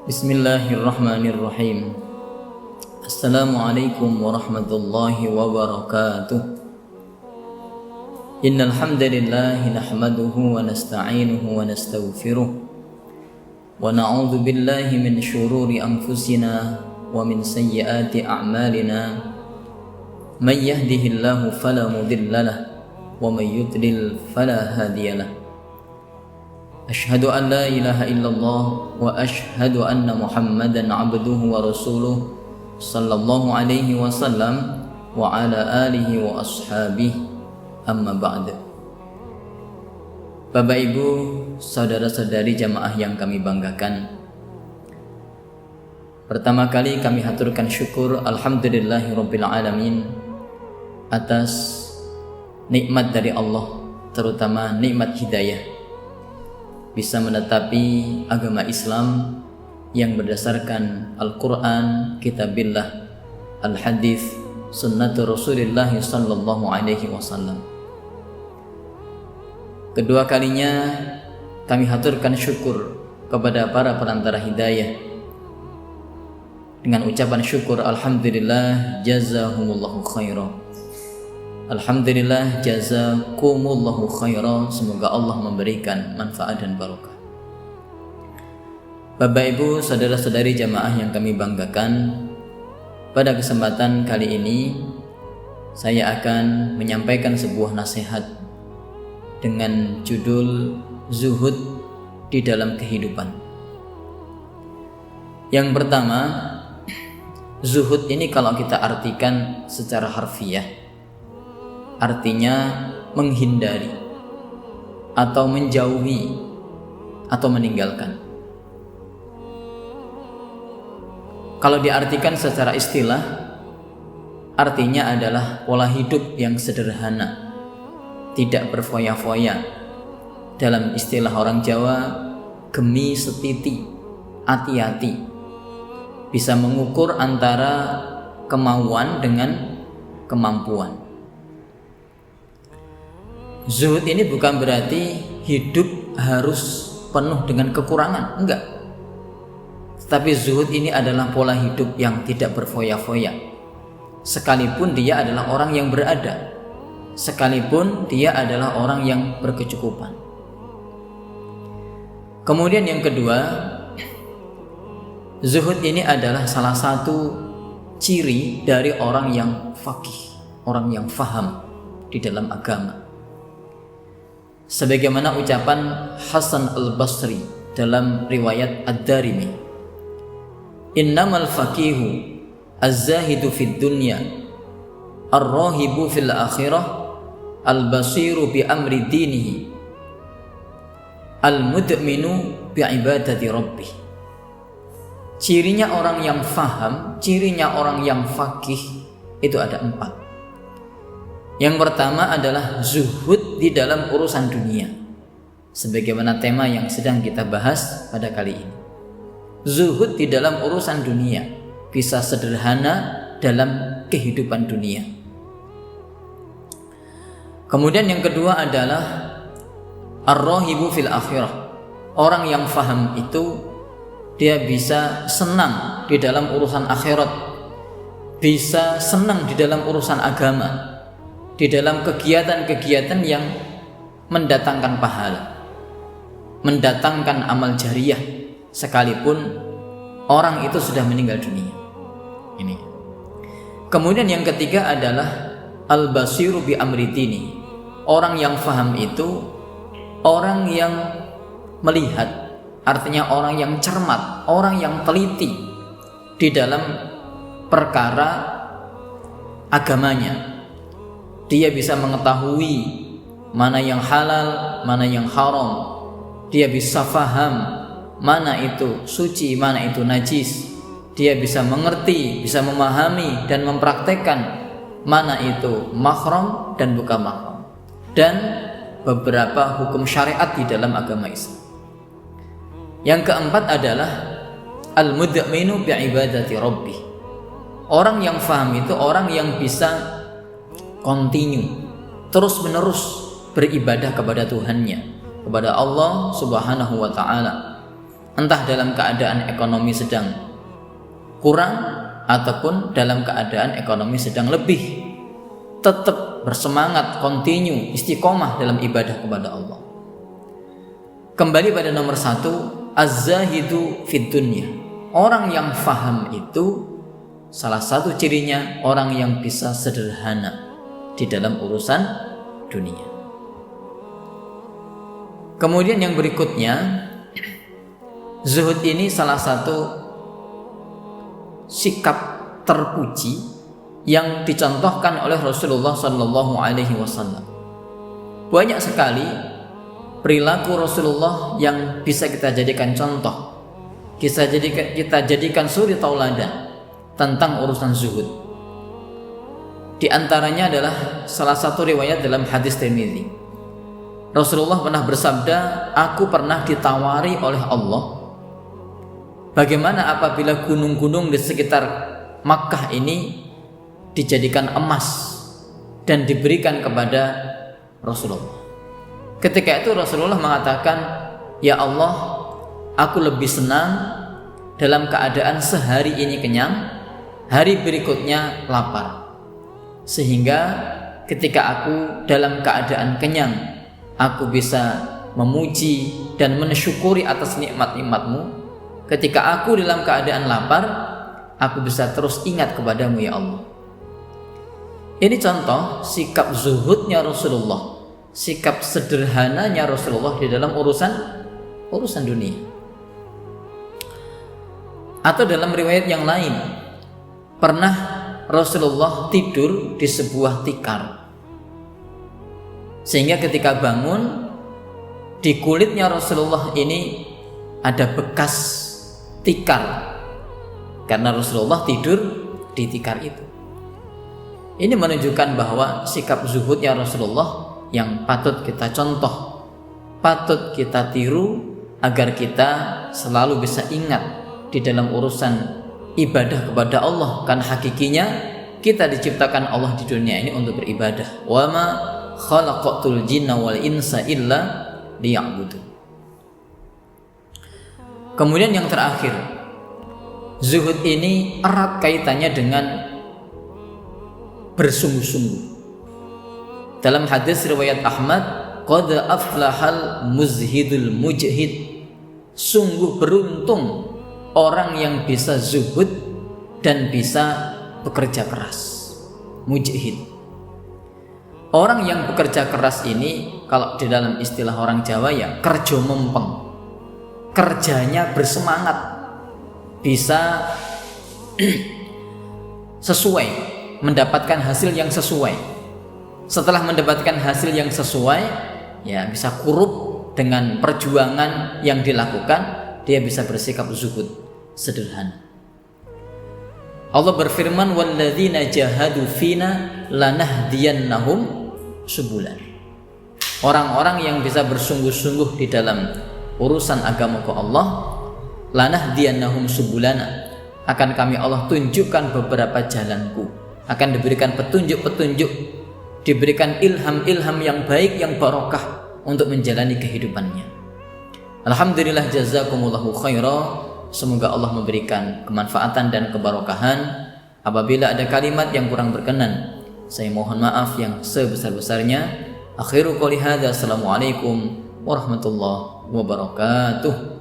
Bismillahirrahmanirrahim. Assalamualaikum warahmatullahi wabarakatuh. Innal hamdalillah nahmaduhu wa nasta'inuhu wa nastaghfiruh wa na'udzu billahi min shururi anfusina wa min sayyiati a'malina. May yahdihillahu fala mudilla lahu wa may yudlil fala hadiya lahu. Asyhadu an la ilaha illallah wa asyhadu anna Muhammadan abduhu wa rasuluh sallallahu alaihi wasallam wa ala alihi wa ashabihi, amma ba'd. Bapak Ibu, saudara-saudari jamaah yang kami banggakan, pertama kali kami haturkan syukur alhamdulillahirabbil alamin atas nikmat dari Allah, terutama nikmat hidayah, bisa menetapi agama Islam yang berdasarkan Al-Quran, Kitabillah, Al-Hadis, Sunnatu Rasulullah sallallahu alaihi wasallam. Kedua kalinya kami haturkan syukur kepada para perantara hidayah dengan ucapan syukur alhamdulillah jazahumullahu khairan. Alhamdulillah jazakumullahu khairan. Semoga Allah memberikan manfaat dan barokah. Bapak Ibu, saudara-saudari jamaah yang kami banggakan, pada kesempatan kali ini saya akan menyampaikan sebuah nasihat dengan judul Zuhud di dalam kehidupan. Yang pertama, zuhud ini kalau kita artikan secara harfiah, artinya menghindari atau menjauhi atau meninggalkan. Kalau diartikan secara istilah, artinya adalah pola hidup yang sederhana, tidak berfoya-foya. Dalam istilah orang Jawa, gemi setiti, hati-hati, bisa mengukur antara kemauan dengan kemampuan. Zuhud ini bukan berarti hidup harus penuh dengan kekurangan, enggak. Tetapi zuhud ini adalah pola hidup yang tidak berfoya-foya. Sekalipun dia adalah orang yang berada, sekalipun dia adalah orang yang berkecukupan. Kemudian yang kedua, zuhud ini adalah salah satu ciri dari orang yang faqih, orang yang faham di dalam agama. Sebagaimana ucapan Hasan al-Basri dalam riwayat Ad-Darimi, innamal faqihu az-zahidu fid dunya ar-rahibu fil akhirah al-basiru bi amri dinihi al-mudminu bi ibadati rabbih. Cirinya orang yang faham, cirinya orang yang faqih itu ada 4. Yang pertama adalah zuhud di dalam urusan dunia, sebagaimana tema yang sedang kita bahas pada kali ini. Zuhud di dalam urusan dunia, bisa sederhana dalam kehidupan dunia. Kemudian yang kedua adalah ar-rahibu fil akhirah. Orang yang faham itu dia bisa senang di dalam urusan akhirat, bisa senang di dalam urusan agama, di dalam kegiatan-kegiatan yang mendatangkan pahala, mendatangkan amal jariyah, sekalipun orang itu sudah meninggal dunia. Ini. Kemudian yang ketiga adalah al-basiru bi amri dini. Orang yang faham itu orang yang melihat, artinya orang yang cermat, orang yang teliti di dalam perkara agamanya. Dia bisa mengetahui mana yang halal, mana yang haram. Dia bisa faham mana itu suci, mana itu najis. Dia bisa mengerti, bisa memahami dan mempraktekkan mana itu mahram dan bukan mahram, dan beberapa hukum syariat di dalam agama Islam. Yang keempat adalah al-mudminu bi ibadati rabbih. Orang yang faham itu orang yang bisa continue, terus menerus beribadah kepada Tuhannya, kepada Allah Subhanahu wa ta'ala. entah dalam keadaan ekonomi sedang kurang ataupun dalam keadaan ekonomi sedang lebih, tetap bersemangat, continue, istiqomah dalam ibadah kepada Allah. Kembali pada nomor 1, az-zahidu fid dunya. Orang yang faham itu salah satu cirinya orang yang bisa sederhana di dalam urusan dunia. Kemudian yang berikutnya, zuhud ini salah satu sikap terpuji yang dicontohkan oleh Rasulullah Sallallahu Alaihi Wasallam. Banyak sekali perilaku Rasulullah yang bisa kita jadikan contoh, kita jadikan suri tauladan tentang urusan zuhud. Di antaranya adalah salah satu riwayat dalam hadis Tirmidzi. Rasulullah pernah bersabda, aku pernah ditawari oleh Allah, bagaimana apabila gunung-gunung di sekitar Makkah ini dijadikan emas dan diberikan kepada Rasulullah. Ketika itu Rasulullah mengatakan, ya Allah, aku lebih senang dalam keadaan sehari ini kenyang, hari berikutnya lapar. Sehingga ketika aku dalam keadaan kenyang, aku bisa memuji dan mensyukuri atas nikmat-nikmat-Mu. Ketika aku dalam keadaan lapar, aku bisa terus ingat kepadamu ya Allah. Ini contoh sikap zuhudnya Rasulullah, sikap sederhananya Rasulullah di dalam urusan dunia. Atau dalam riwayat yang lain, pernah Rasulullah tidur di sebuah tikar, sehingga ketika bangun, di kulitnya Rasulullah ini ada bekas tikar, karena Rasulullah tidur di tikar itu. Ini menunjukkan bahwa sikap zuhudnya Rasulullah yang patut kita contoh, patut kita tiru, agar kita selalu bisa ingat di dalam urusan ibadah kepada Allah. Kan hakikinya kita diciptakan Allah di dunia ini untuk beribadah. Wa ma khalaqatul jinna wal insa illa liya'budun. Kemudian yang terakhir, zuhud ini erat kaitannya dengan bersungguh-sungguh. Dalam hadis riwayat Ahmad, qad aflahal muzhidul mujhid, sungguh beruntung orang yang bisa zuhud dan bisa bekerja keras. Mujhid, orang yang bekerja keras ini, kalau di dalam istilah orang Jawa ya kerja mempeng, kerjanya bersemangat, bisa sesuai, mendapatkan hasil yang sesuai. Setelah mendapatkan hasil yang sesuai, ya bisa kurup dengan perjuangan yang dilakukan, dia bisa bersikap zuhud, sederhana. Allah berfirman, walladzina jahadu fina lanahdiyannahum subulan. Orang-orang yang bisa bersungguh-sungguh di dalam urusan agamaku Allah, lanahdiyannahum subulana, akan kami Allah tunjukkan beberapa jalanku, akan diberikan petunjuk-petunjuk, diberikan ilham-ilham yang baik, yang barokah untuk menjalani kehidupannya. Alhamdulillah, jazakumullahu khairah. Semoga Allah memberikan kemanfaatan dan kebarokahan. Apabila ada kalimat yang kurang berkenan, saya mohon maaf yang sebesar-besarnya. Akhiru qouli hadza, assalamualaikum warahmatullahi wabarakatuh.